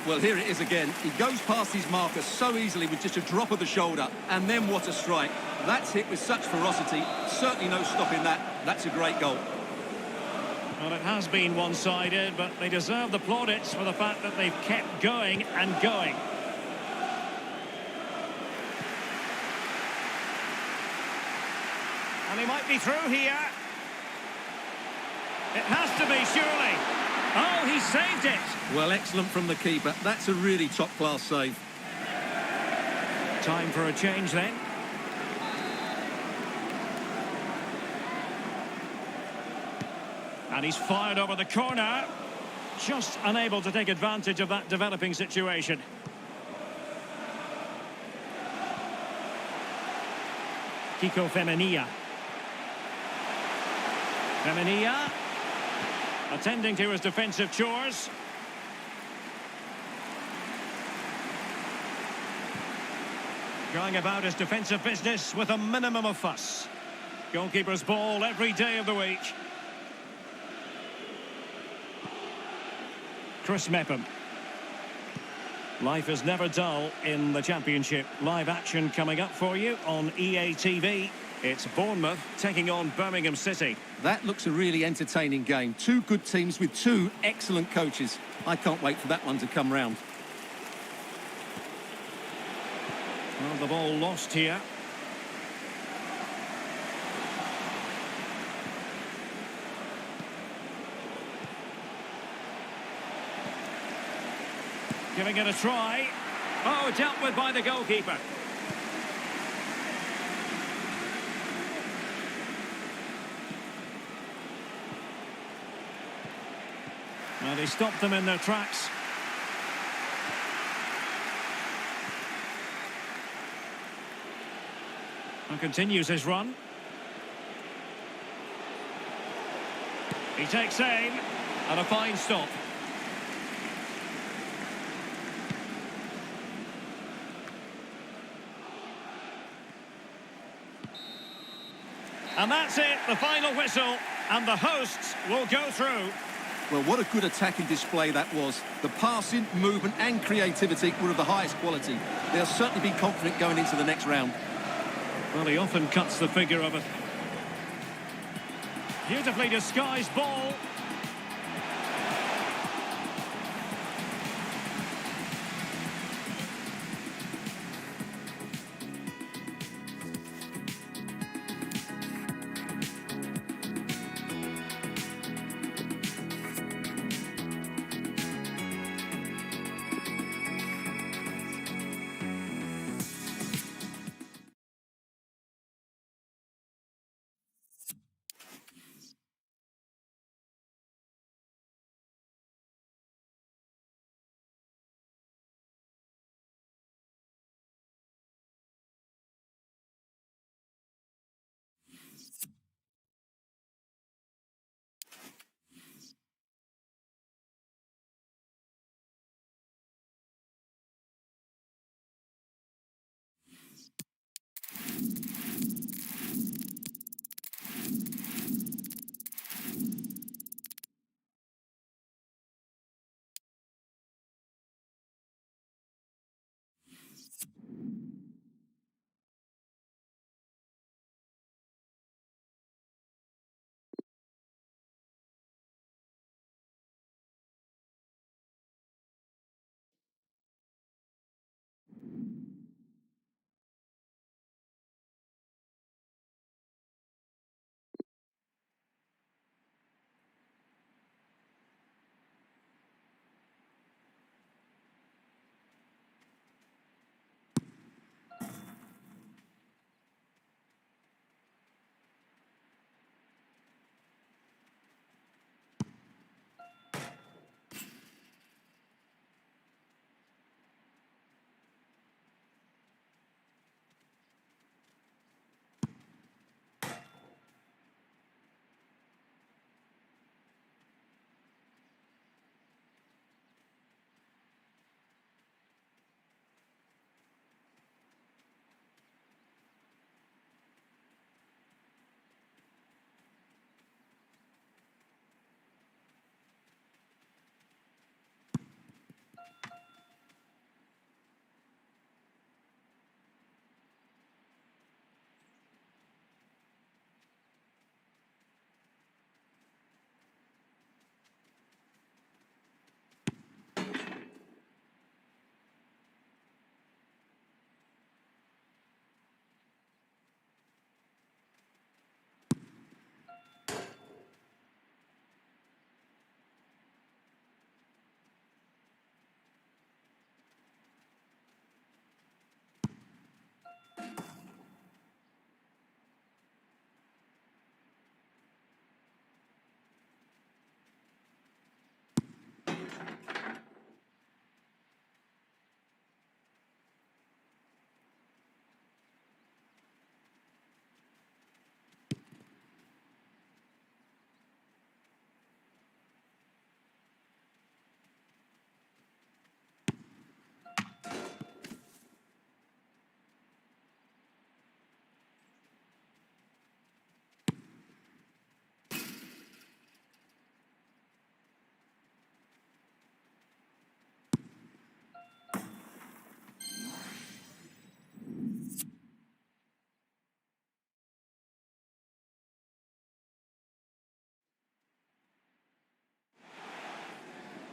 Well, here it is again. He goes past his marker so easily with just a drop of the shoulder. And then what a strike. That's hit with such ferocity. Certainly no stopping that. That's a great goal. Well, it has been one-sided, but they deserve the plaudits for the fact that they've kept going and going. And he might be through here. It has to be, surely. Oh, he saved it. Well, excellent from the keeper. That's a really top-class save. Time for a change then. And he's fired over the corner. Just unable to take advantage of that developing situation. Kiko Femenia. Femenia. Attending to his defensive chores. Going about his defensive business with a minimum of fuss. Goalkeeper's ball every day of the week. Chris Mepham. Life is never dull in the Championship. Live action coming up for you on EA TV. It's Bournemouth taking on Birmingham City. That looks a really entertaining game. Two good teams with two excellent coaches. I can't wait for that one to come round. Well, the ball lost here. Giving it a try. Oh, dealt with by the goalkeeper. Well, he stopped them in their tracks. And continues his run. He takes aim. And a fine stop. And that's it, the final whistle, and the hosts will go through. Well, what a good attacking display that was. The passing, movement and creativity were of the highest quality. They'll certainly be confident going into the next round. Well, he often cuts the figure of it. Beautifully disguised ball.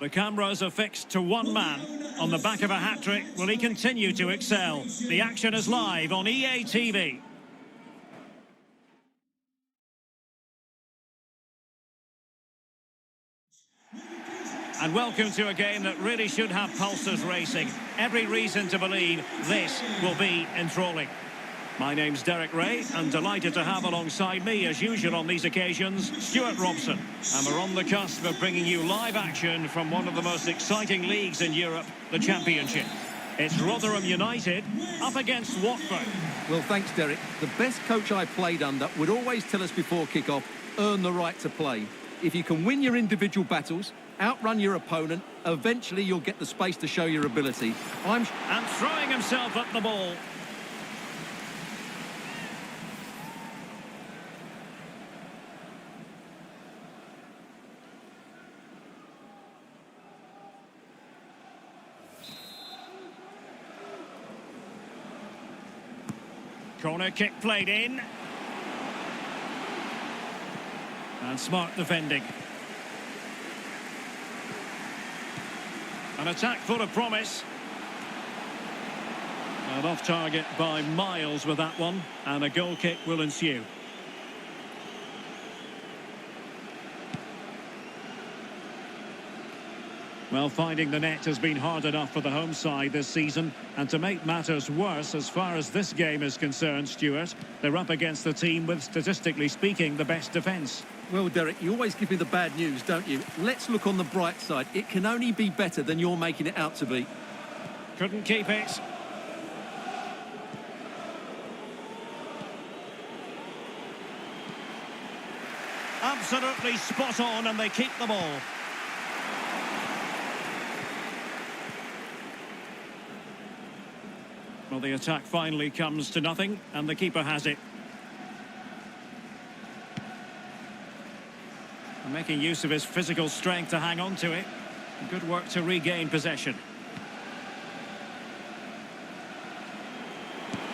The cameras are fixed to one man. On the back of a hat-trick, will he continue to excel? The action is live on EA TV. And welcome to a game that really should have pulses racing. Every reason to believe this will be enthralling. My name's Derek Ray, and delighted to have alongside me, as usual on these occasions, Stuart Robson. And we're on the cusp of bringing you live action from one of the most exciting leagues in Europe, the Championship. It's Rotherham United up against Watford. Well, thanks, Derek. The best coach I played under would always tell us before kick-off, earn the right to play. If you can win your individual battles, outrun your opponent, eventually you'll get the space to show your ability. And throwing himself at the ball. Corner kick played in. And smart defending. An attack full of promise. And off target by miles with that one. And a goal kick will ensue. Well, finding the net has been hard enough for the home side this season. And to make matters worse, as far as this game is concerned, Stuart, they're up against the team with, statistically speaking, the best defence. Well, Derek, you always give me the bad news, don't you? Let's look on the bright side. It can only be better than you're making it out to be. Couldn't keep it. Absolutely spot on, and they keep the ball. Well, the attack finally comes to nothing, and the keeper has it. And making use of his physical strength to hang on to it. Good work to regain possession.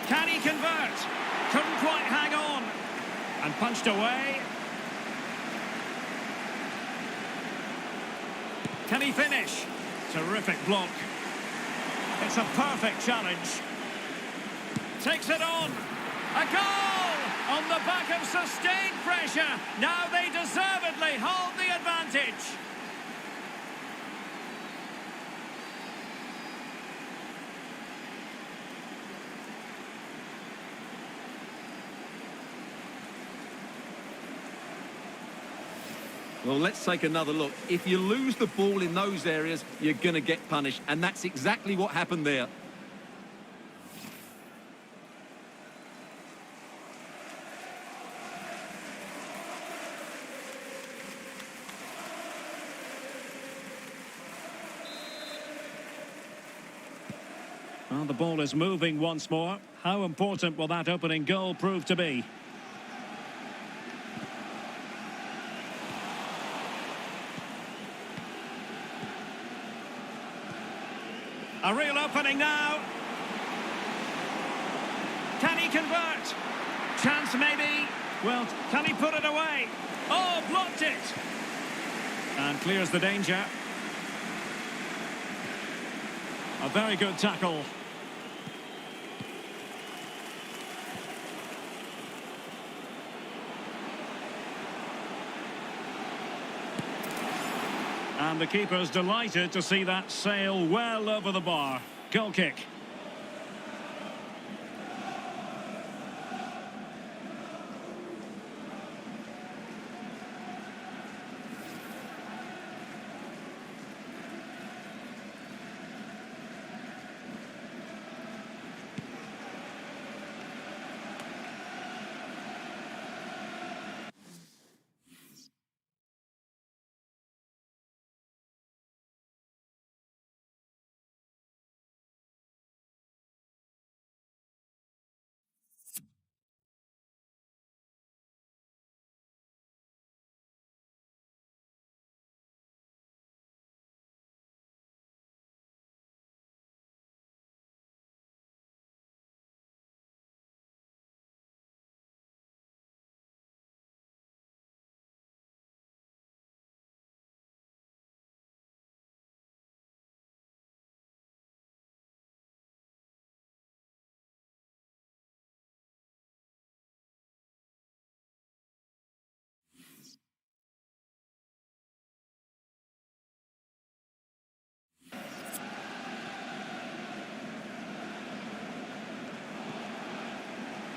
Can he convert? Couldn't quite hang on. And punched away. Can he finish? Terrific block. It's a perfect challenge. Takes it on. A goal! On the back of sustained pressure. Now they deservedly hold the advantage. Well, let's take another look. If you lose the ball in those areas, you're going to get punished. And that's exactly what happened there. Well, the ball is moving once more. How important will that opening goal prove to be? A real opening now. Can he convert? Chance maybe. Well, can he put it away? Oh, blocked it. And clears the danger. A very good tackle. And the keeper's delighted to see that sail well over the bar. Goal kick.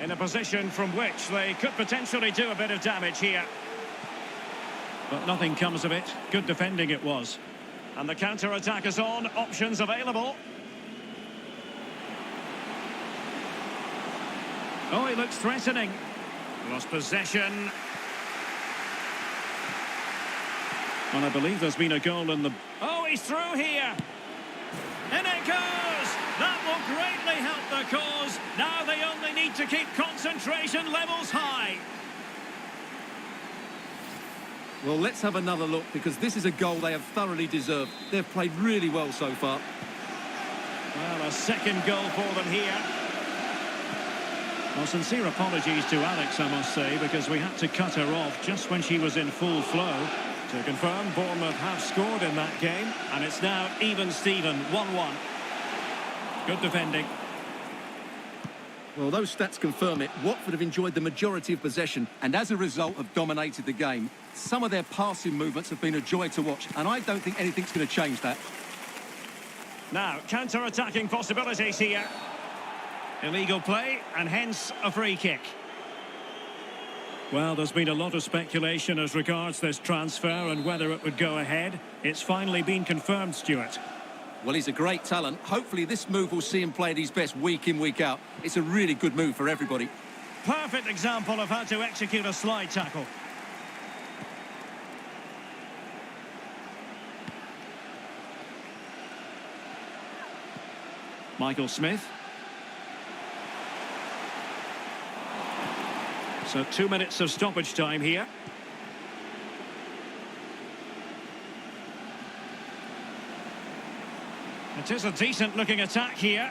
in a position from which they could potentially do a bit of damage here. But nothing comes of it. Good defending it was. And the counter-attack is on. Options available. Oh, he looks threatening. Lost possession. Well, I believe there's been a goal in the... Oh, he's through here. In it goes. That will greatly help the cause. Now they only need to keep concentration levels high. Well, let's have another look, because this is a goal they have thoroughly deserved. They've played really well so far. Well, a second goal for them here. Well, sincere apologies to Alex, I must say, because we had to cut her off just when she was in full flow. To confirm, Bournemouth have scored in that game, and it's now even Steven, 1-1. Good defending. Well, those stats confirm it. Watford have enjoyed the majority of possession, and as a result have dominated the game. Some of their passing movements have been a joy to watch, and I don't think anything's going to change that. Now, counter-attacking possibilities here. Illegal play, and hence a free kick. Well, there's been a lot of speculation as regards this transfer and whether it would go ahead. It's finally been confirmed, Stuart. Well, he's a great talent. Hopefully this move will see him play at his best week in, week out. It's a really good move for everybody. Perfect example of how to execute a slide tackle. Michael Smith. So 2 minutes of stoppage time here. It is a decent looking attack here.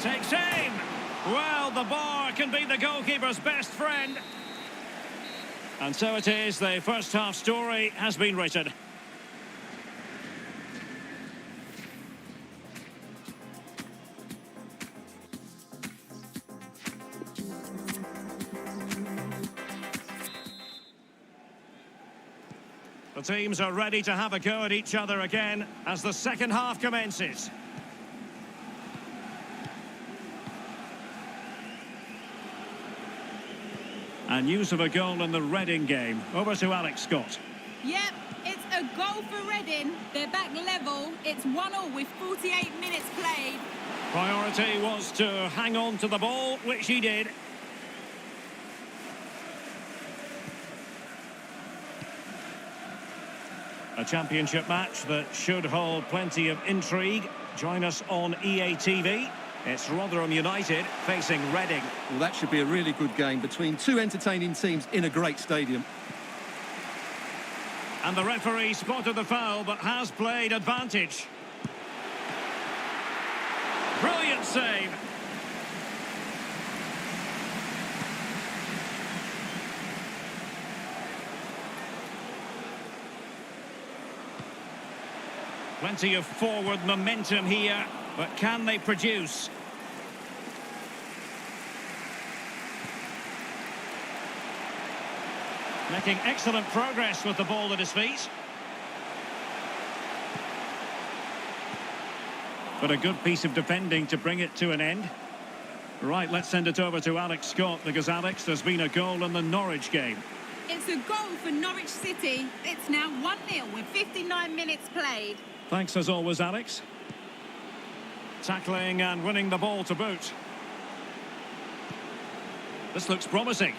Takes aim. Well, the bar can be the goalkeeper's best friend. And so it is, the first half story has been written. The teams are ready to have a go at each other again as the second half commences. And news of a goal in the Reading game. Over to Alex Scott. Yep, it's a goal for Reading. They're back level. It's 1-1 with 48 minutes played. Priority was to hang on to the ball, which he did. A championship match that should hold plenty of intrigue. Join us on EA TV. It's Rotherham United facing Reading. Well, that should be a really good game between two entertaining teams in a great stadium. And the referee spotted the foul but has played advantage. Brilliant save. Plenty of forward momentum here, but can they produce? Making excellent progress with the ball at his feet. But a good piece of defending to bring it to an end. Right, let's send it over to Alex Scott, because Alex, there's been a goal in the Norwich game. It's a goal for Norwich City. It's now 1-0 with 59 minutes played. Thanks as always, Alex. Tackling and winning the ball to boot. This looks promising.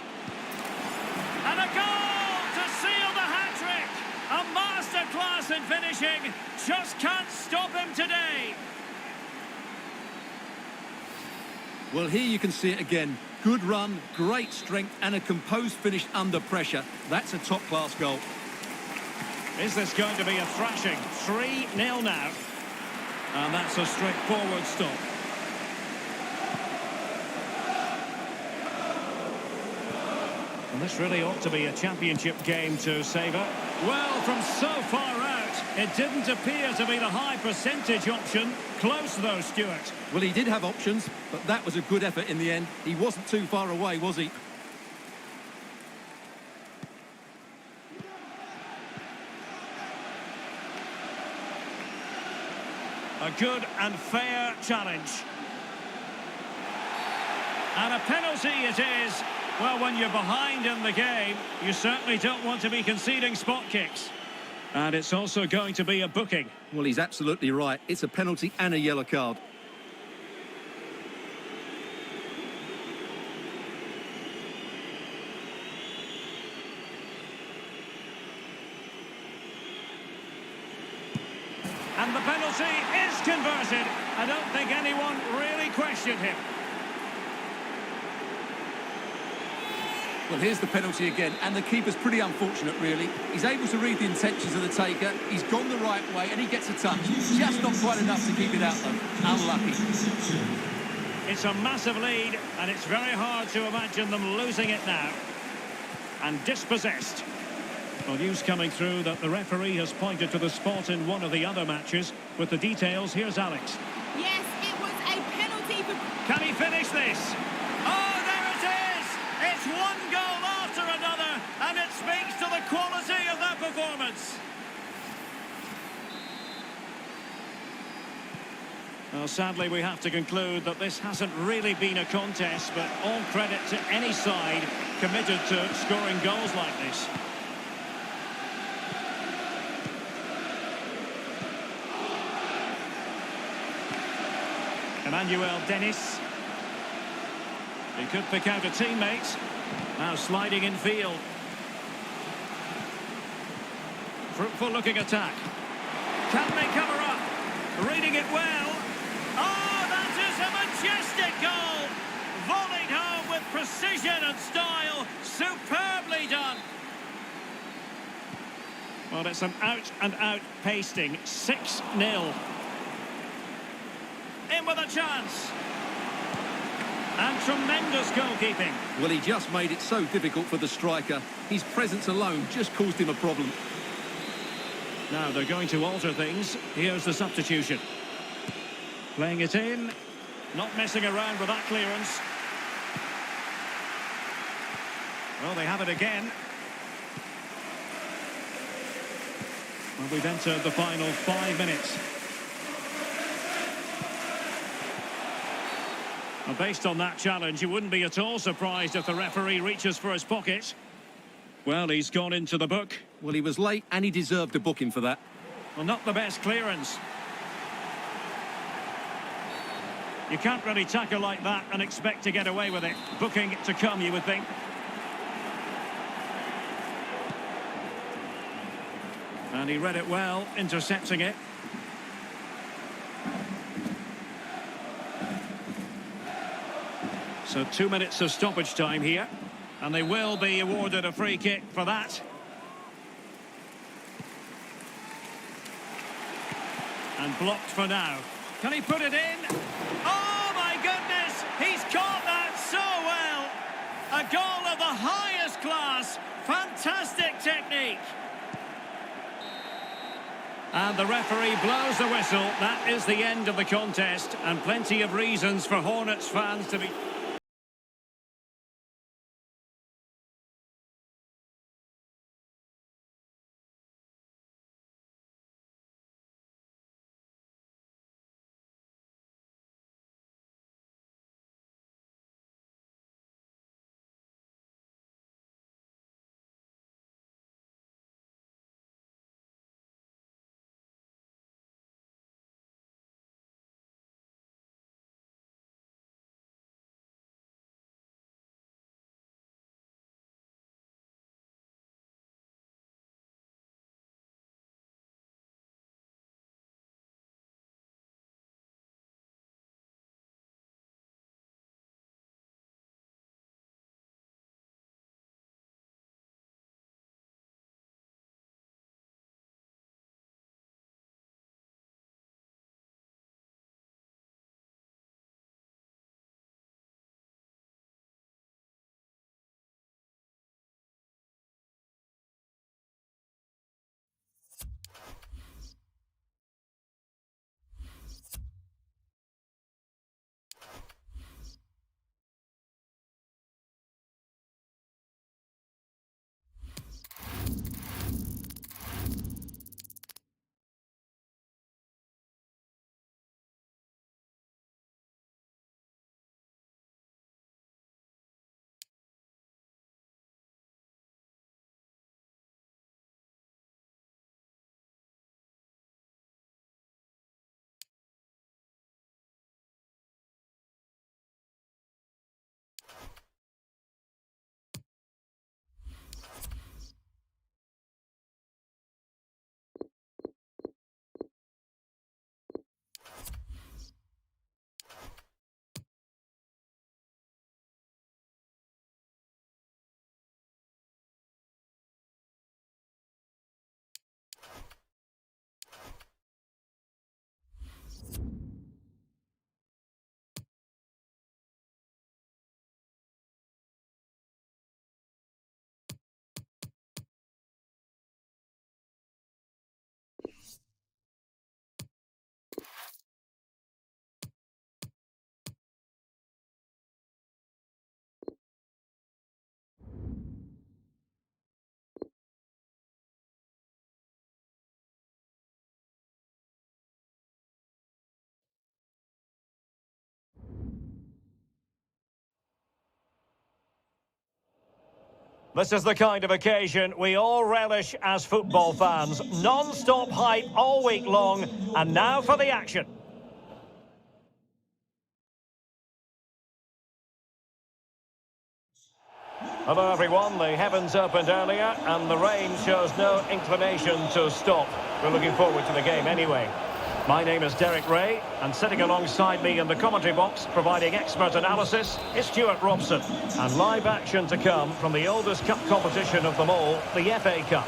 And a goal to seal the hat-trick! A masterclass in finishing. Just can't stop him today. Well, here you can see it again. Good run, great strength, and a composed finish under pressure. That's a top-class goal. Is this going to be a thrashing? 3-0 now. And that's a straightforward stop. And this really ought to be a championship game to savour. Well, from so far out, it didn't appear to be the high percentage option. Close though, Stuart. Well, he did have options, but that was a good effort in the end. He wasn't too far away, was he? A good and fair challenge. And a penalty it is. Well, when you're behind in the game, you certainly don't want to be conceding spot kicks. And it's also going to be a booking. Well, he's absolutely right. It's a penalty and a yellow card. And the penalty is converted. I don't think anyone really questioned him. Well, here's the penalty again, and the keeper's pretty unfortunate, really. He's able to read the intentions of the taker, he's gone the right way, and he gets a touch. Just not quite enough to keep it out, though. Unlucky. It's a massive lead, and it's very hard to imagine them losing it now. And dispossessed. Well, news coming through that the referee has pointed to the spot in one of the other matches. With the details, here's Alex. Yes, it was a penalty for... Can he finish this? Oh, there it is! It's one goal after another, and it speaks to the quality of that performance. Well, sadly, we have to conclude that this hasn't really been a contest, but all credit to any side committed to scoring goals like this. Emmanuel Dennis. He could pick out a teammate. Now sliding in field. Fruitful looking attack. Can they cover up? Reading it well. Oh, that is a majestic goal. Volleyed home with precision and style. Superbly done. Well, it's an out-and-out pasting. 6-0. In with a chance. And tremendous goalkeeping. Well, he just made it so difficult for the striker. His presence alone just caused him a problem. Now they're going to alter things. Here's the substitution. Playing it in. Not messing around with that clearance. Well, they have it again. Well, we've entered the final 5 minutes. Well, based on that challenge, you wouldn't be at all surprised if the referee reaches for his pocket. Well, he's gone into the book. Well, he was late and he deserved a booking for that. Well, not the best clearance. You can't really tackle like that and expect to get away with it. Booking to come, you would think. And he read it well, intercepting it. So 2 minutes of stoppage time here. And they will be awarded a free kick for that. And blocked for now. Can he put it in? Oh, my goodness! He's caught that so well! A goal of the highest class. Fantastic technique. And the referee blows the whistle. That is the end of the contest. And plenty of reasons for Hornets fans to be... This is the kind of occasion we all relish as football fans. Non-stop hype all week long, and now for the action. Hello everyone, the heavens opened earlier and the rain shows no inclination to stop. We're looking forward to the game anyway. My name is Derek Ray, and sitting alongside me in the commentary box, providing expert analysis, is Stuart Robson. And live action to come from the oldest cup competition of them all, the FA Cup.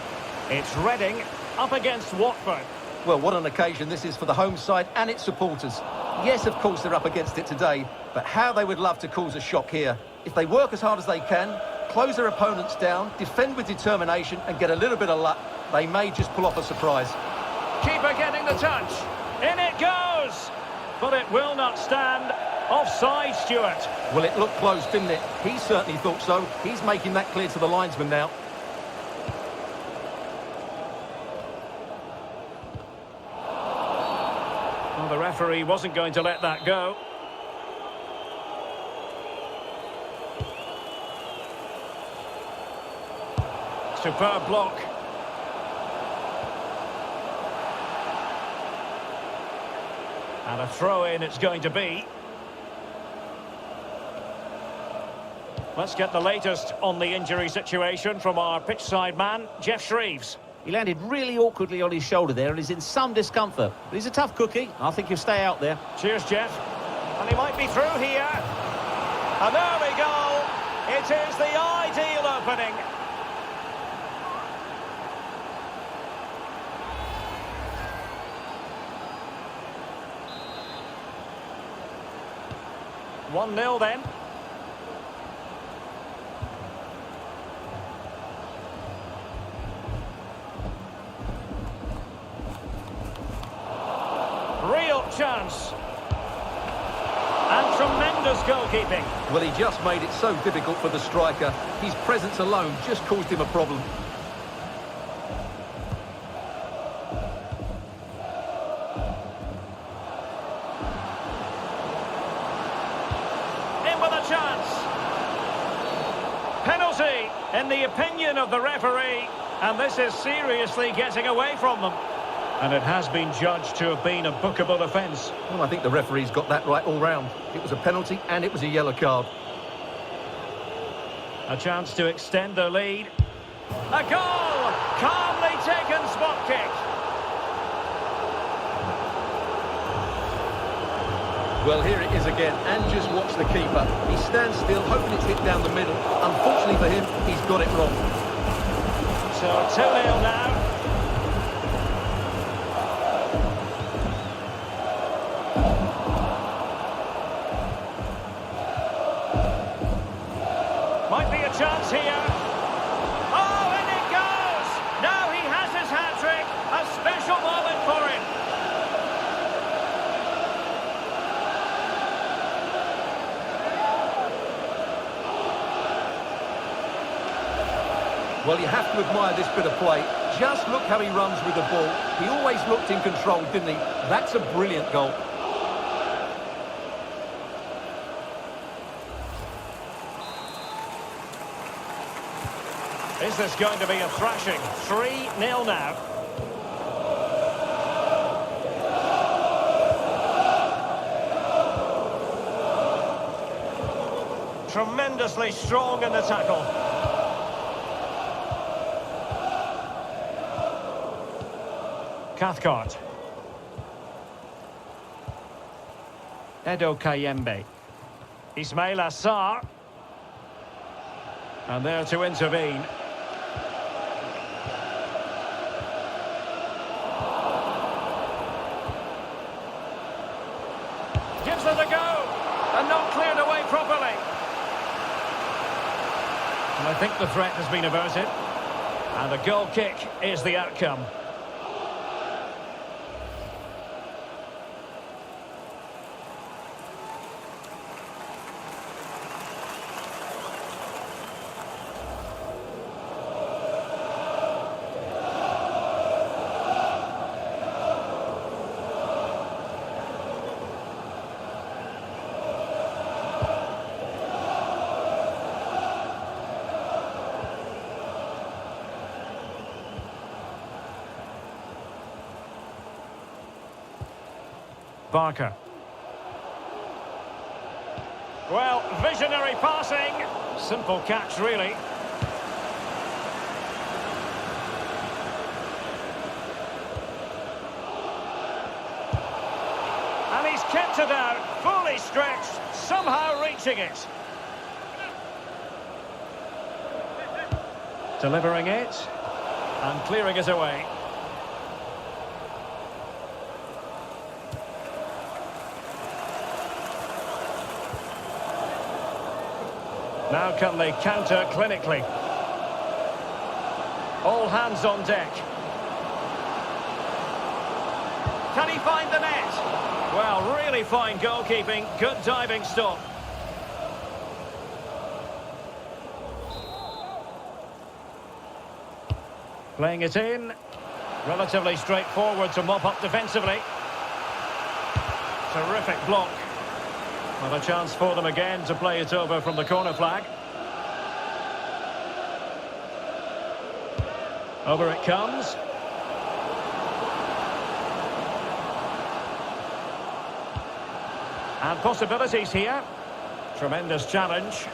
It's Reading up against Watford. Well, what an occasion this is for the home side and its supporters. Yes, of course, they're up against it today, but how they would love to cause a shock here. If they work as hard as they can, close their opponents down, defend with determination and get a little bit of luck, they may just pull off a surprise. Keeper getting the touch. In it goes! But it will not stand. Offside, Stuart. Well, it looked close, didn't it? He certainly thought so. He's making that clear to the linesman now. Well, the referee wasn't going to let that go. Superb block. And a throw-in it's going to be. Let's get the latest on the injury situation from our pitchside man, Jeff Shreves. He landed really awkwardly on his shoulder there and is in some discomfort. But he's a tough cookie. I think he'll stay out there. Cheers, Jeff. And he might be through here. And there we go. It is the ideal opening. One 0 then. Real chance. And tremendous goalkeeping. Well, he just made it so difficult for the striker. His presence alone just caused him a problem. Chance. Penalty in the opinion of the referee, and this is seriously getting away from them. And it has been judged to have been a bookable offence. Well, I think the referee's got that right all round. It was a penalty and it was a yellow card. A chance to extend their lead. A goal! Calmly taken spot kick. Well, here it is again, and just watch the keeper. He stands still, hoping it's hit down the middle. Unfortunately for him, he's got it wrong. So 2-0 now. Might be a chance here. Oh, and it goes! Now he has his hat-trick. A special moment for him. Well, you have to admire this bit of play. Just look how he runs with the ball. He always looked in control, didn't he? That's a brilliant goal. Is this going to be a thrashing? 3-0 now. Tremendously strong in the tackle. Cathcart. Edo Kayembe. Ismail Assar. And there to intervene. Gives it a go. And not cleared away properly. And I think the threat has been averted. And the goal kick is the outcome. Barker. Well, visionary passing. Simple catch, really. And he's kept it out, fully stretched, somehow reaching it. Delivering it, and clearing it away. Now can they counter clinically? All hands on deck. Can he find the net? Well, really fine goalkeeping, good diving stop. Playing it in. Relatively straightforward to mop up defensively. Terrific block. Well, a chance for them again to play it over from the corner flag. Over it comes. And possibilities here. Tremendous challenge.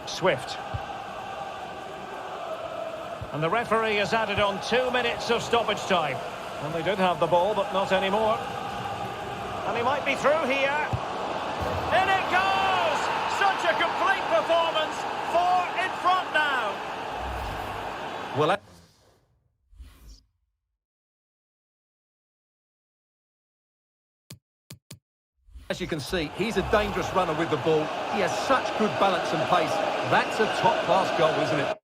Swift. And the referee has added on 2 minutes of stoppage time. And they did have the ball, but not anymore. And he might be through here. In it goes! Such a complete performance. 4 in front now. Well, as you can see, he's a dangerous runner with the ball. He has such good balance and pace. That's a top-class goal, isn't it?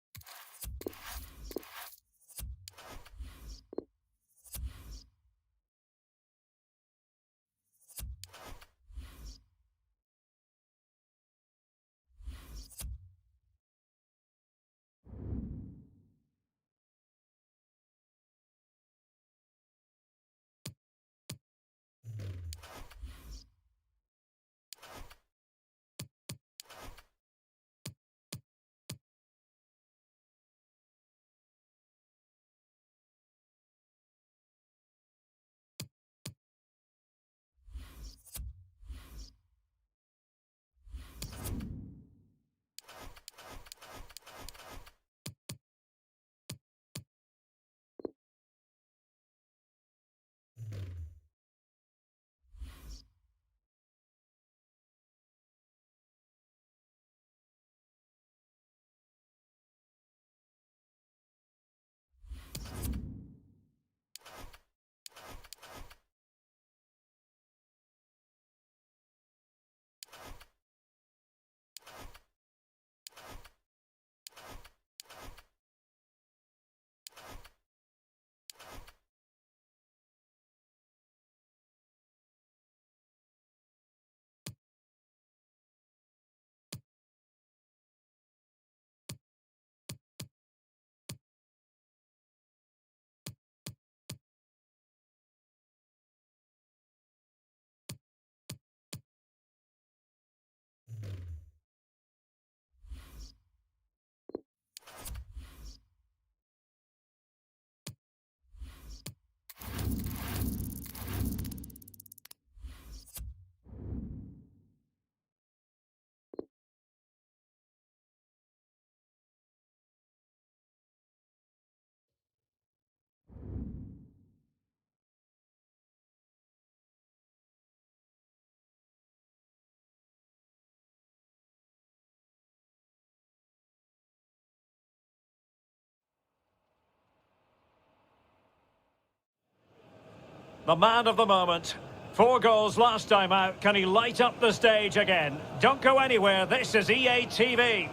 the man of the moment. 4 goals last time out. Can he light up the stage again? Don't go anywhere. This is EA TV.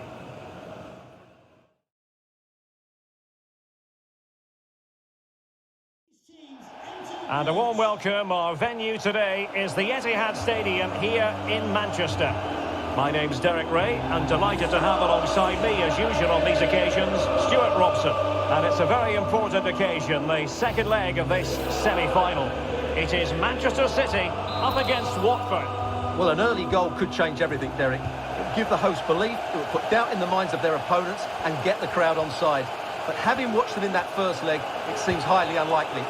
And a warm welcome. Our venue today is the Etihad Stadium here in Manchester. My name's Derek Ray, and delighted to have alongside me, as usual on these occasions, Stuart Robson. And it's a very important occasion, the second leg of this semi-final. It is Manchester City up against Watford. Well, an early goal could change everything, Derek. It would give the host belief, it would put doubt in the minds of their opponents and get the crowd on side. But having watched them in that first leg, it seems highly unlikely.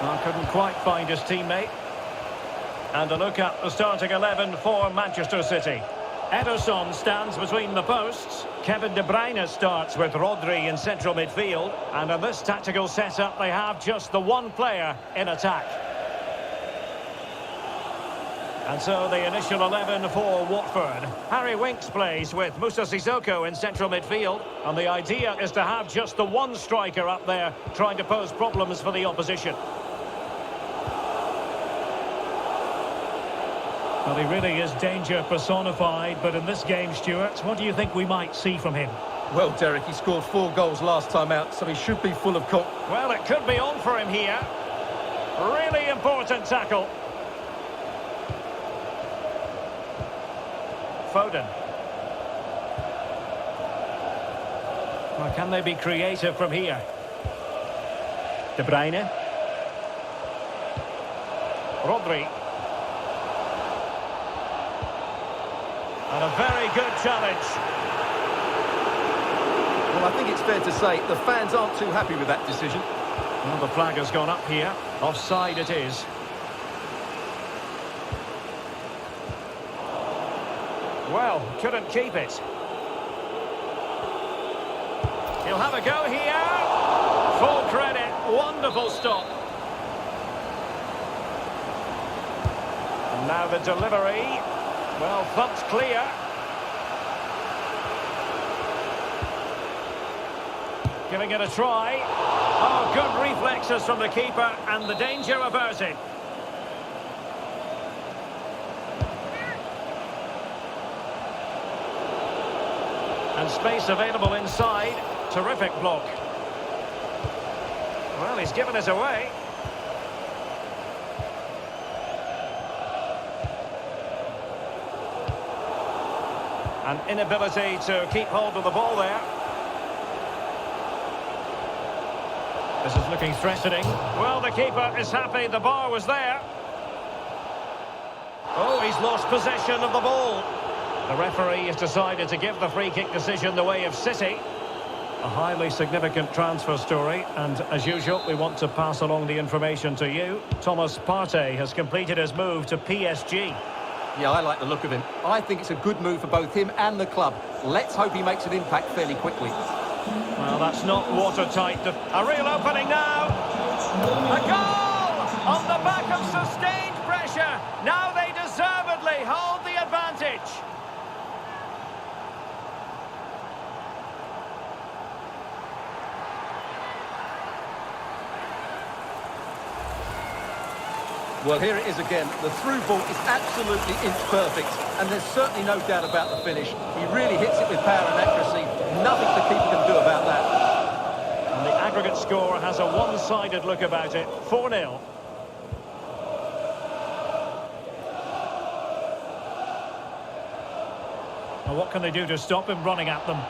Well, couldn't quite find his teammate. And a look at the starting 11 for Manchester City. Ederson stands between the posts. Kevin De Bruyne starts with Rodri in central midfield. And in this tactical setup, they have just the one player in attack. And so the initial 11 for Watford. Harry Winks plays with Moussa Sissoko in central midfield. And the idea is to have just the one striker up there trying to pose problems for the opposition. Well, he really is danger personified, but in this game, Stuart, what do you think we might see from him? Well, Derek, he scored 4 goals last time out, so he should be full of confidence. Well, it could be on for him here. Really important tackle. Foden. Well, can they be creative from here? De Bruyne. Rodri. And a very good challenge. Well, I think it's fair to say the fans aren't too happy with that decision. Well, the flag has gone up here. Offside it is. Well, couldn't keep it. He'll have a go here. Full credit. Wonderful stop. And now the delivery. Well, thumped clear. Giving it a try. Oh, good reflexes from the keeper, and the danger averted. And space available inside. Terrific block. Well, he's given it away. An inability to keep hold of the ball there. This is looking threatening. Well, the keeper is happy. The bar was there. Oh, he's lost possession of the ball. The referee has decided to give the free kick decision the way of City. A highly significant transfer story, and as usual, we want to pass along the information to you. Thomas Partey has completed his move to PSG. Yeah, I like the look of him. I think it's a good move for both him and the club. Let's hope he makes an impact fairly quickly. Well, that's not watertight. A real opening now. A goal on the back of sustained pressure. Now they deservedly hold the advantage. Well, here it is again. The through ball is absolutely inch perfect, and there's certainly no doubt about the finish. He really hits it with power and accuracy. Nothing the keeper can do about that. And the aggregate score has a one-sided look about it. 4-0. Well, what can they do to stop him running at them?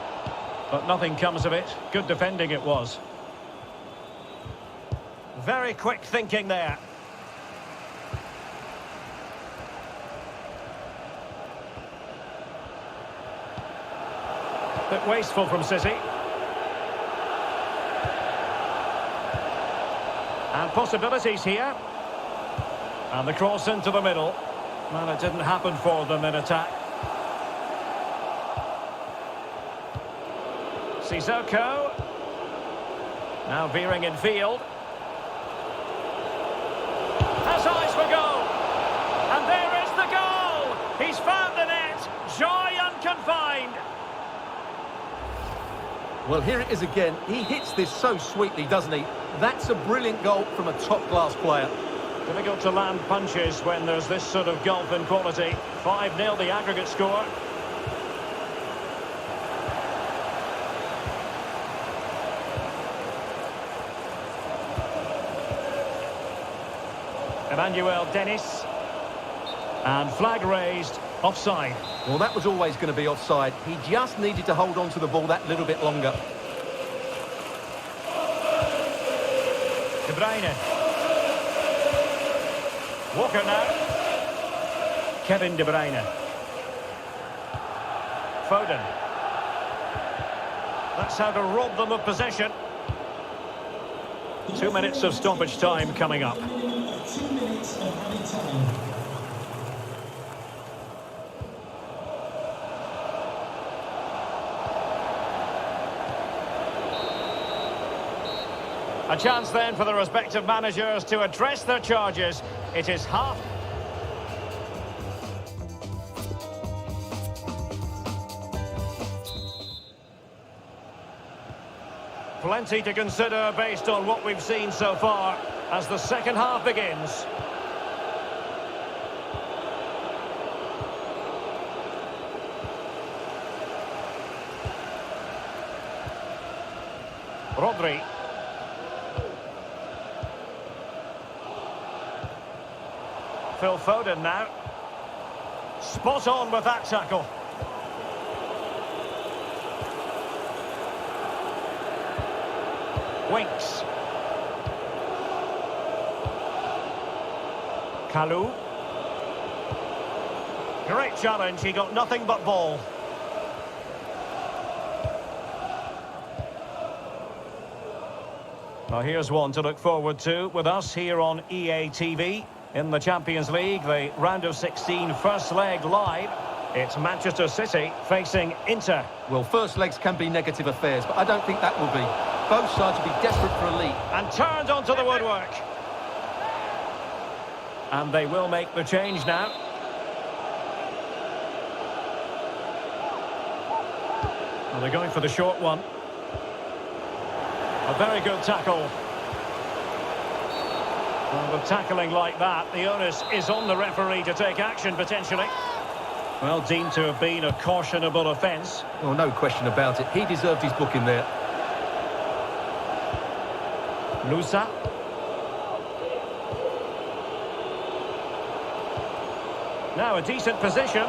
But nothing comes of it. Good defending it was. Very quick thinking there. Bit wasteful from City. And possibilities here. And the cross into the middle. Well, it didn't happen for them in attack. Sissoko. Now veering in field. Has eyes for goal. And there is the goal. He's found the net. Joy unconfined. Well, here it is again. He hits this so sweetly, doesn't he? That's a brilliant goal from a top-class player. Difficult to land punches when there's this sort of gulf in quality. 5-0 the aggregate score. Emmanuel Dennis. And flag raised, offside. Well, that was always going to be offside. He just needed to hold on to the ball that little bit longer. De Bruyne. Walker now. Kevin De Bruyne. Foden. That's how to rob them of possession. 2 minutes of stoppage time coming up. 2 minutes of added time. A chance then for the respective managers to address their charges. It is half. Plenty to consider based on what we've seen so far as the second half begins. Rodri. Phil Foden now. Spot on with that tackle. Winks. Kalou. Great challenge, he got nothing but ball. Now here's one to look forward to with us here on EA TV. In the Champions League, the round of 16 first leg live. It's Manchester City facing Inter. Well, first legs can be negative affairs, but I don't think that will be. Both sides will be desperate for a lead. And turned onto the woodwork. And they will make the change now. Well, they're going for the short one. A very good tackle. Well, with tackling like that, the onus is on the referee to take action, potentially. Well, deemed to have been a cautionable offence. Well, no question about it. He deserved his booking there. Louza. Now a decent position.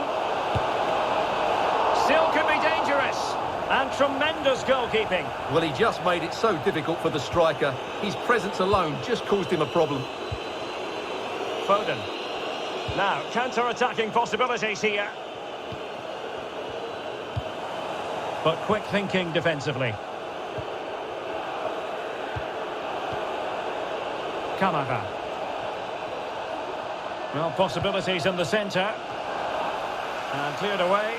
Still could be dangerous. And tremendous goalkeeping. Well, he just made it so difficult for the striker. His presence alone just caused him a problem. Foden. Now, counter-attacking possibilities here. But quick thinking defensively. Kamara. Well, possibilities in the centre. And cleared away.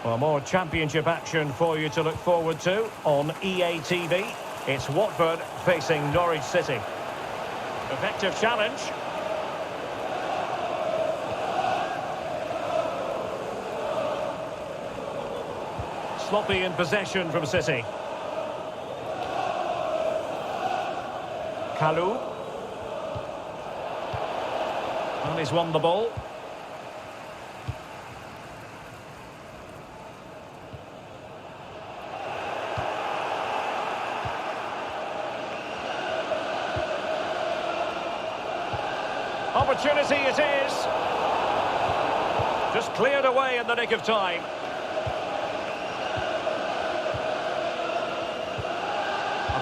Well, more championship action for you to look forward to on EA TV. It's Watford facing Norwich City. Effective challenge. Sloppy in possession from City. Kalou. And he's won the ball. Opportunity it is. Just cleared away in the nick of time.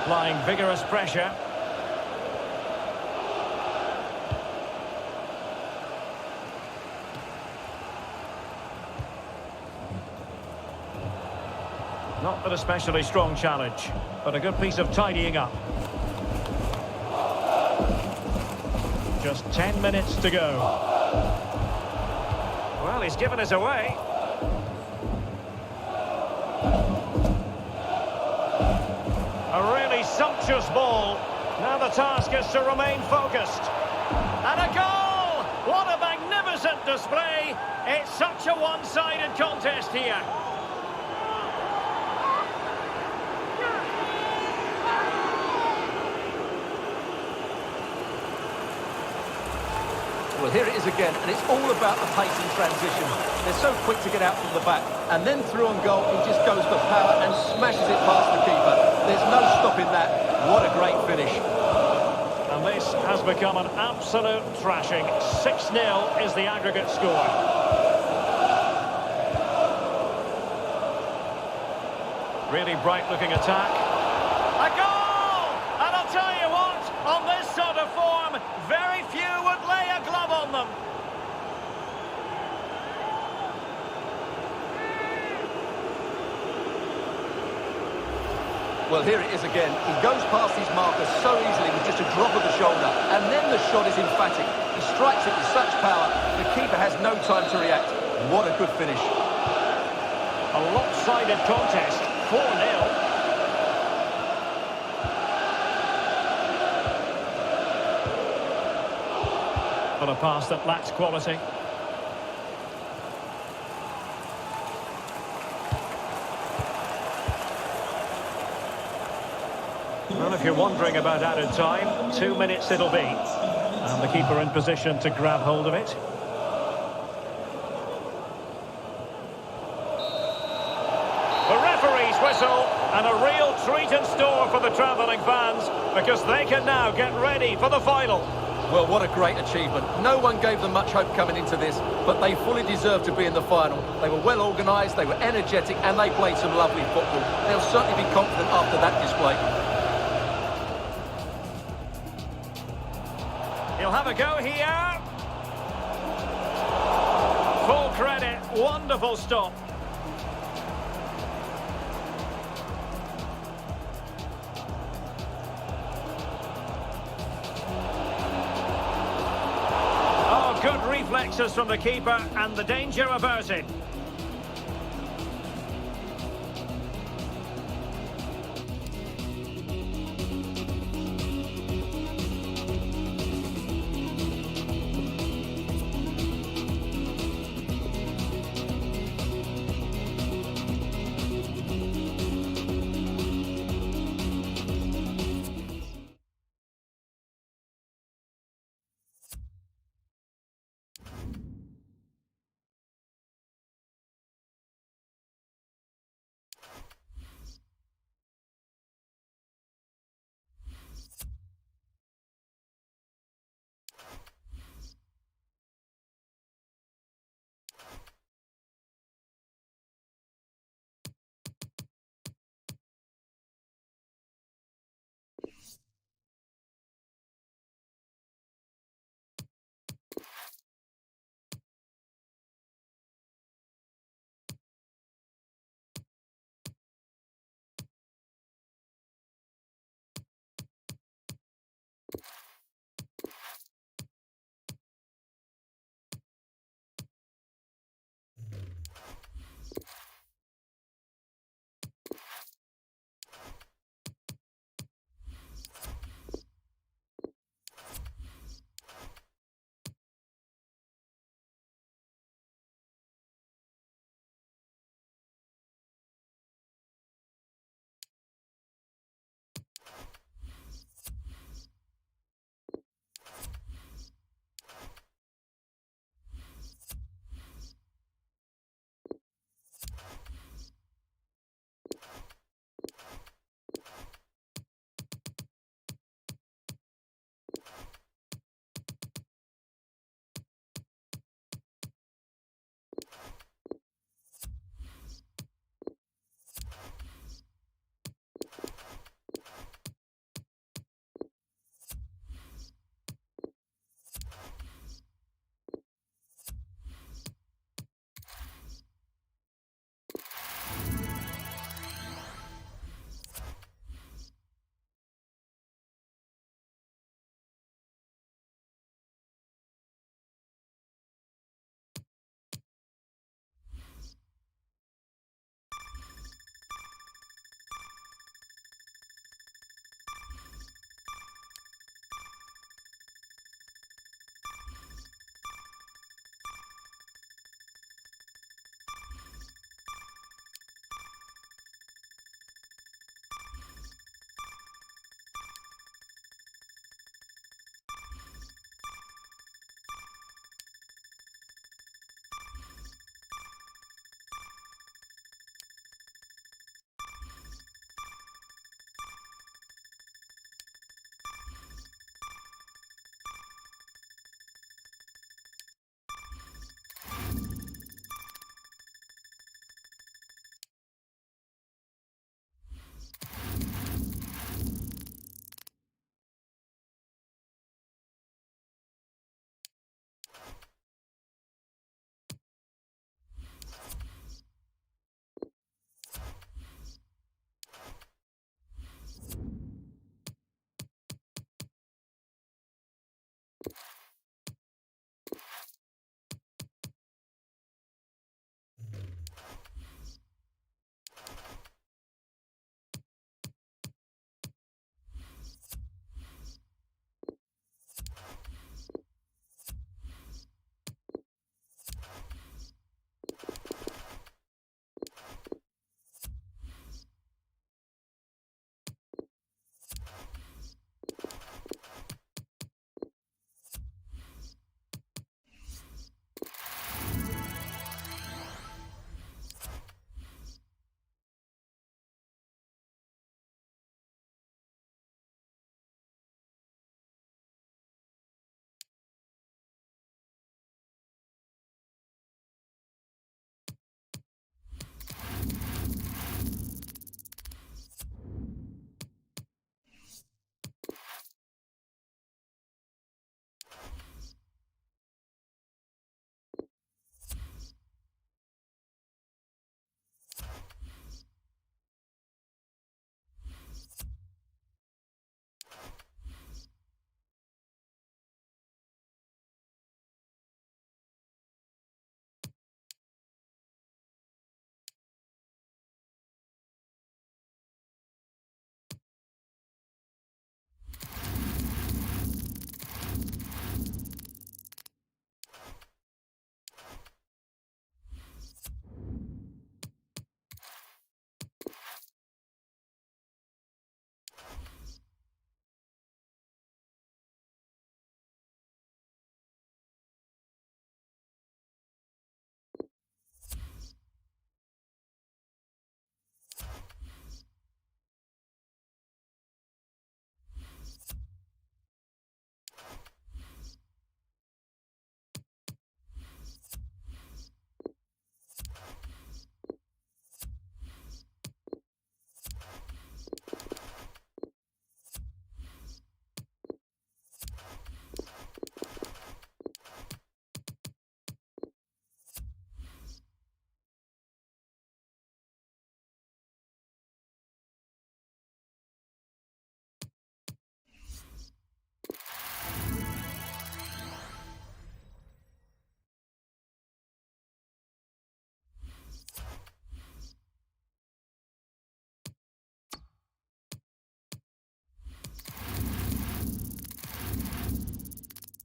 Applying vigorous pressure. Not an especially strong challenge, but a good piece of tidying up. Just 10 minutes to go. Well, he's given us away. A really sumptuous ball. Now the task is to remain focused. And a goal! What a magnificent magnificent display. It's such a one-sided contest here. Well, here it is again, and it's all about the pace and transition. They're so quick to get out from the back, and then through on goal, he just goes for power and smashes it past the keeper. There's no stopping that. What a great finish. And this has become an absolute thrashing. 6-0 is the aggregate score. Really bright-looking attack. A goal! And I'll tell you what, on this sort of form, very few would lay a glove on them. Well, here it is again. He goes past his marker so easily with just a drop of the shoulder, and then the shot is emphatic. He strikes it with such power, the keeper has no time to react. What a good finish. A lopsided contest, 4-0. But a pass that lacks quality. Well, if you're wondering about added time, 2 minutes it'll be. And the keeper in position to grab hold of it. The referee's whistle, and a real treat in store for the travelling fans, because they can now get ready for the final. Well, what a great achievement. No one gave them much hope coming into this, but they fully deserved to be in the final. They were well organised, they were energetic, and they played some lovely football. They'll certainly be confident after that display. He'll have a go here. Full credit, wonderful stop. Oh, good reflexes from the keeper and the danger averted.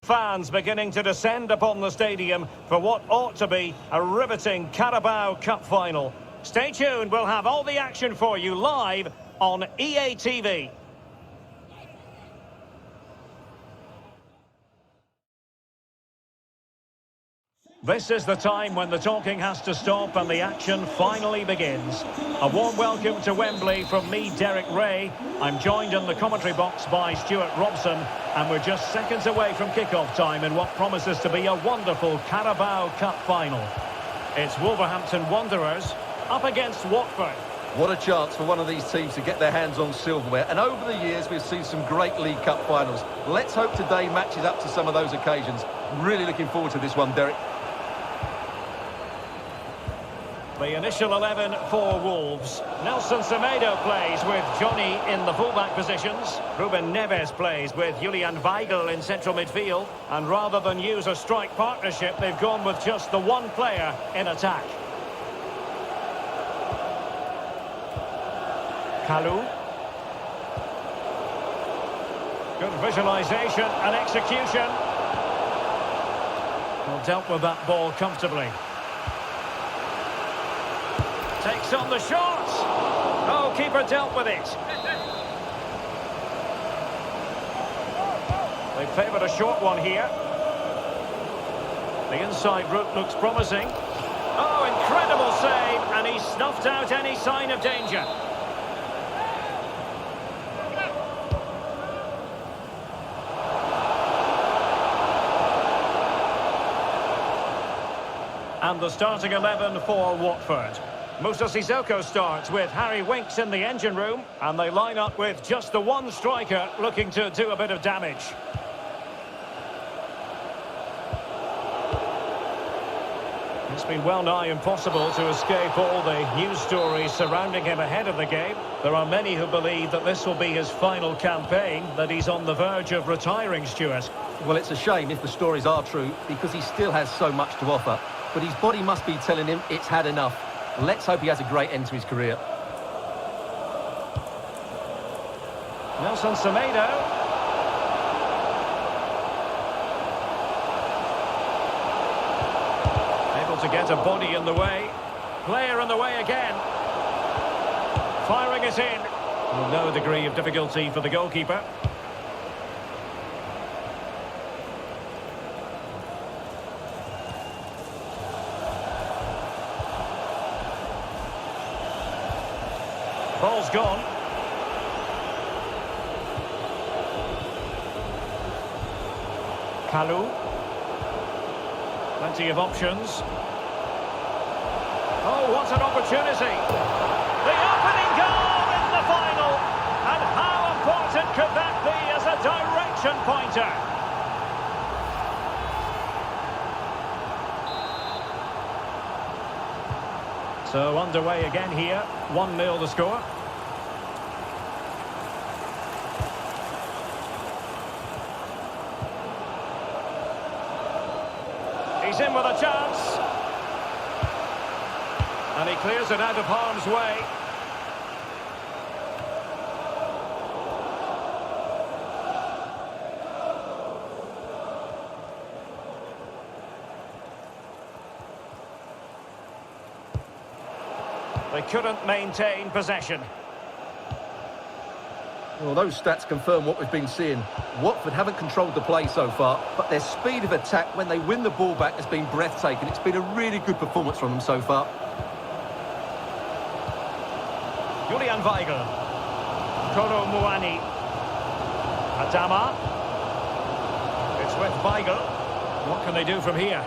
Fans beginning to descend upon the stadium for what ought to be a riveting Carabao Cup final. Stay tuned, we'll have all the action for you live on EA TV. This is the time when the talking has to stop and the action finally begins. A warm welcome to Wembley from me, Derek Ray. I'm joined in the commentary box by Stuart Robson, and we're just seconds away from kick-off time in what promises to be a wonderful Carabao Cup final. It's Wolverhampton Wanderers up against Watford. What a chance for one of these teams to get their hands on silverware. And over the years, we've seen some great League Cup finals. Let's hope today matches up to some of those occasions. Really looking forward to this one, Derek. The initial 11 for Wolves. Nelson Semedo plays with Johnny in the fullback positions. Ruben Neves plays with Julian Weigl in central midfield. And rather than use a strike partnership, they've gone with just the one player in attack. Kalu. Good visualisation and execution. Well, dealt with that ball comfortably. Takes on the shot. Oh, keeper dealt with it. They favoured a short one here. The inside route looks promising. Oh, incredible save, and he snuffed out any sign of danger. And the starting 11 for Watford. Musa Sissoko starts with Harry Winks in the engine room, and they line up with just the one striker looking to do a bit of damage. It's been well nigh impossible to escape all the news stories surrounding him ahead of the game. There are many who believe that this will be his final campaign, that he's on the verge of retiring, Stuart. Well, it's a shame if the stories are true, because he still has so much to offer. But his body must be telling him it's had enough. Let's hope he has a great end to his career. Nelson Semedo. Able to get a body in the way. Player in the way again. Firing it in. With no degree of difficulty for the goalkeeper. Ball's gone. Kalu. Plenty of options. Oh, what an opportunity. The opening goal in the final. And how important could that be as a direction pointer? So underway again here. 1-0 the score. He's in with a chance. And he clears it out of harm's way. They couldn't maintain possession. Well, those stats confirm what we've been seeing. Watford haven't controlled the play so far, but their speed of attack when they win the ball back has been breathtaking. It's been a really good performance from them so far. Julian Weigl. Kolo Muani. Adama. It's with Weigl. What can they do from here?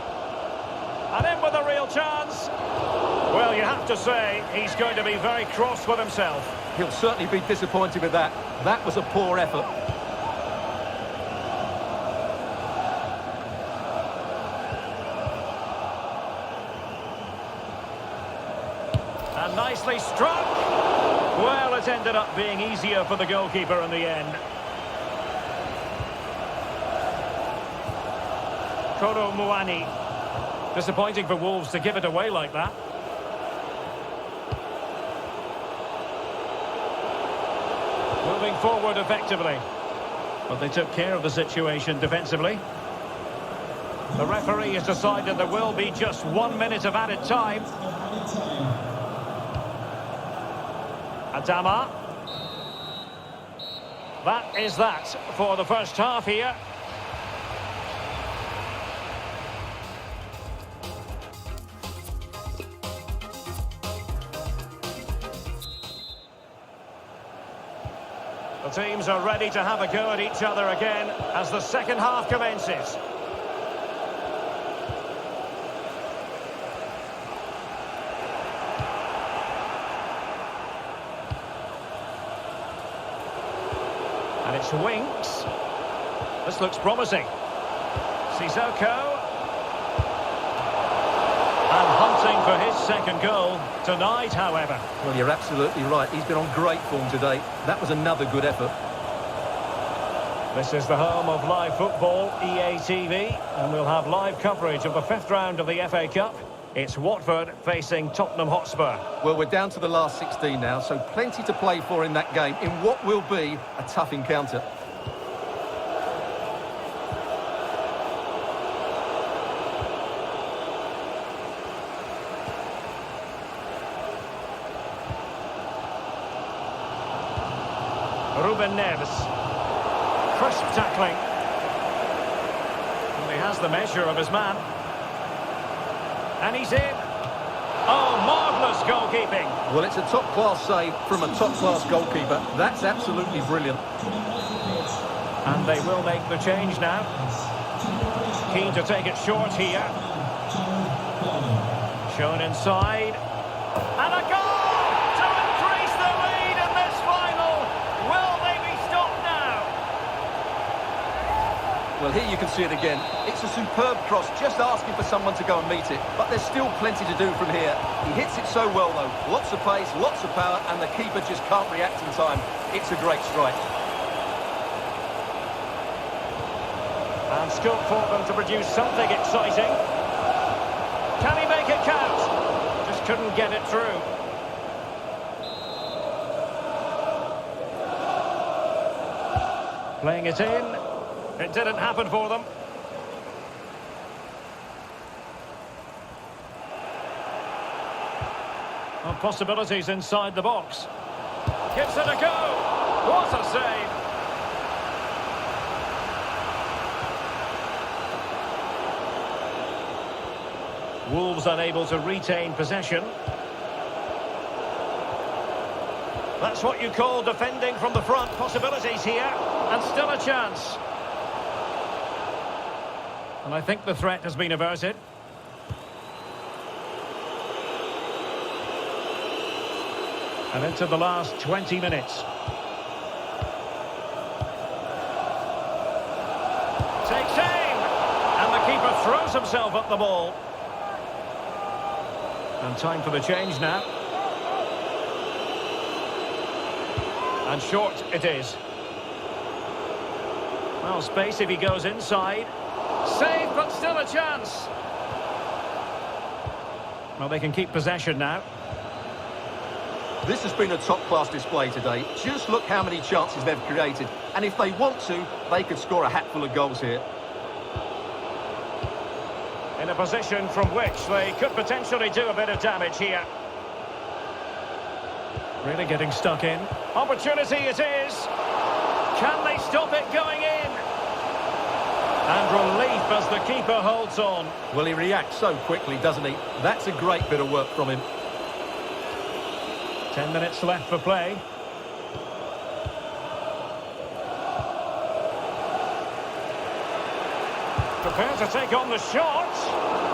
And in with a real chance. Well, you have to say, he's going to be very cross with himself. He'll certainly be disappointed with that. That was a poor effort. And nicely struck. Well, it ended up being easier for the goalkeeper in the end. Kolo Muani. Disappointing for Wolves to give it away like that. Moving forward effectively. But they took care of the situation defensively. The referee has decided there will be just 1 minute of added time. Adama. That is that for the first half here. The teams are ready to have a go at each other again as the second half commences. And it's Winks. This looks promising. Sissoko. And hunting for his second goal tonight, however. Well, you're absolutely right. He's been on great form today. That was another good effort. This is the home of live football, EA TV, and we'll have live coverage of the fifth round of the FA Cup. It's Watford facing Tottenham Hotspur. Well, we're down to the last 16 now, so plenty to play for in that game, in what will be a tough encounter. Ruben Neves. Crisp tackling. And he has the measure of his man. And he's in. Oh, marvellous goalkeeping. Well, it's a top-class save from a top-class goalkeeper. That's absolutely brilliant. And they will make the change now. Keen to take it short here. Shown inside. And a goal! To increase the lead in this final. Will they be stopped now? Well, here you can see it again. It's a superb cross, just asking for someone to go and meet it. But there's still plenty to do from here. He hits it so well, though. Lots of pace, lots of power, and the keeper just can't react in time. It's a great strike. And scope for them to produce something exciting. Can he make it count? Just couldn't get it through. Playing it in. It didn't happen for them. Well, possibilities inside the box. Gives it a go. What a save. Wolves unable to retain possession. That's what you call defending from the front. Possibilities here, and still a chance. And I think the threat has been averted. And into the last 20 minutes. Takes aim! And the keeper throws himself at the ball. And time for the change now. And short it is. Well, space if he goes inside. Save, but still a chance. Well, they can keep possession now. This has been a top-class display today. Just look how many chances they've created. And if they want to, they could score a hatful of goals here. In a position from which they could potentially do a bit of damage here. Really getting stuck in. Opportunity it is. Can they stop it going in? And relief as the keeper holds on. Well, he reacts so quickly, doesn't he? That's a great bit of work from him. 10 minutes left for play. Prepared to take on the shot.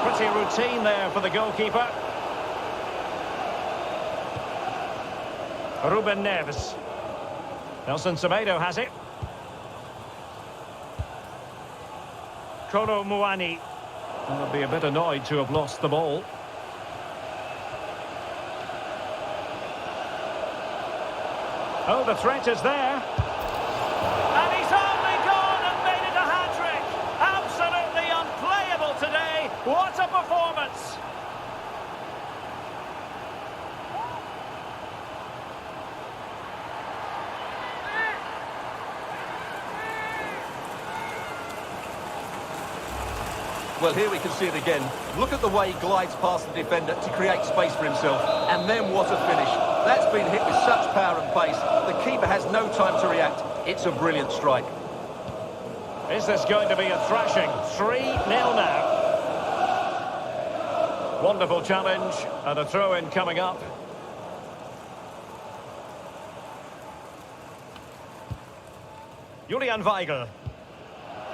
Pretty routine there for the goalkeeper. Ruben Neves. Nelson Semedo has it. Kolo Muani. Will be a bit annoyed to have lost the ball. Oh, the threat is there. And he's only gone and made it a hat-trick. Absolutely unplayable today. What a performance. Well, here we can see it again. Look at the way he glides past the defender to create space for himself. And then what a finish. That's been hit with such power and pace. The keeper has no time to react. It's a brilliant strike. Is this going to be a thrashing? 3-0 now. Wonderful challenge and a throw-in coming up. Julian Weigl.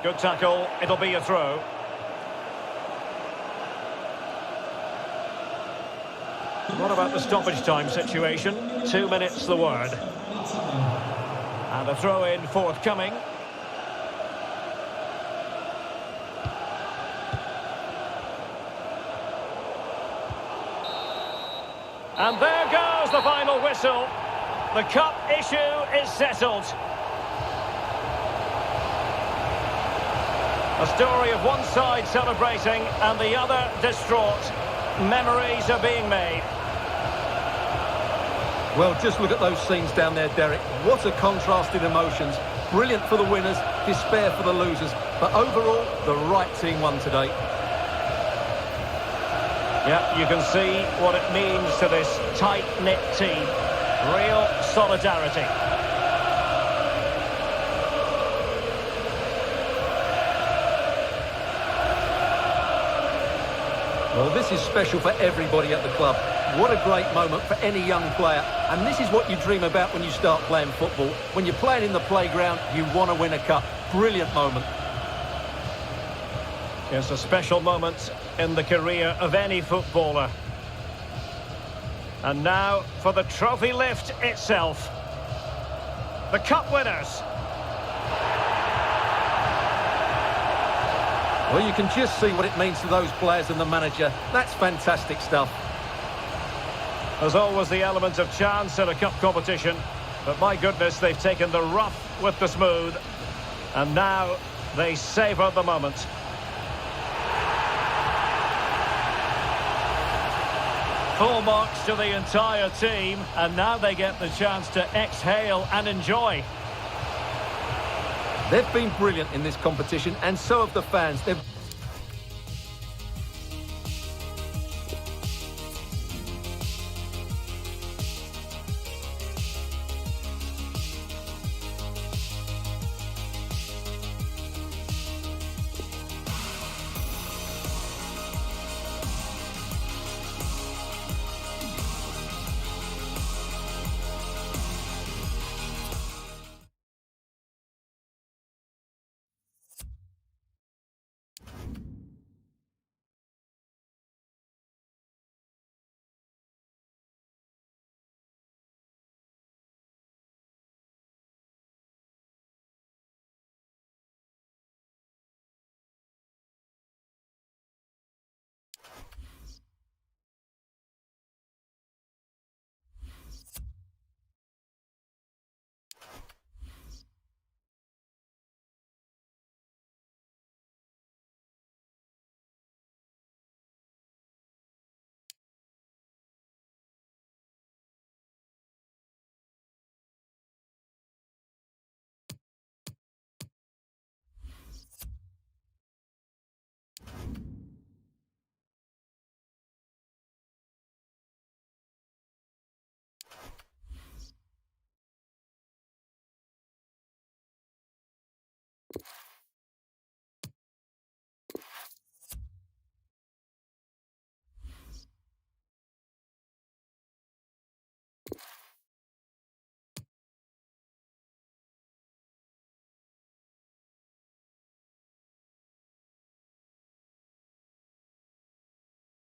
Good tackle. It'll be a throw. What about the stoppage time situation? 2 minutes the word. And a throw-in forthcoming. And there goes the final whistle. The cup issue is settled. A story of one side celebrating and the other distraught. Memories are being made. Well, just look at those scenes down there, Derek. What a contrast in emotions. Brilliant for the winners, despair for the losers. But overall, the right team won today. Yeah, you can see what it means to this tight-knit team. Real solidarity. Well, this is special for everybody at the club. What a great moment for any young player. And this is what you dream about when you start playing football. When you're playing in the playground, you want to win a cup. Brilliant moment. It's a special moment in the career of any footballer. And now for the trophy lift itself. The cup winners. Well, you can just see what it means to those players and the manager. That's fantastic stuff. There's always the element of chance in a cup competition, but my goodness, they've taken the rough with the smooth, and now they savour the moment. Full marks to the entire team, and now they get the chance to exhale and enjoy. They've been brilliant in this competition, and so have the fans. They've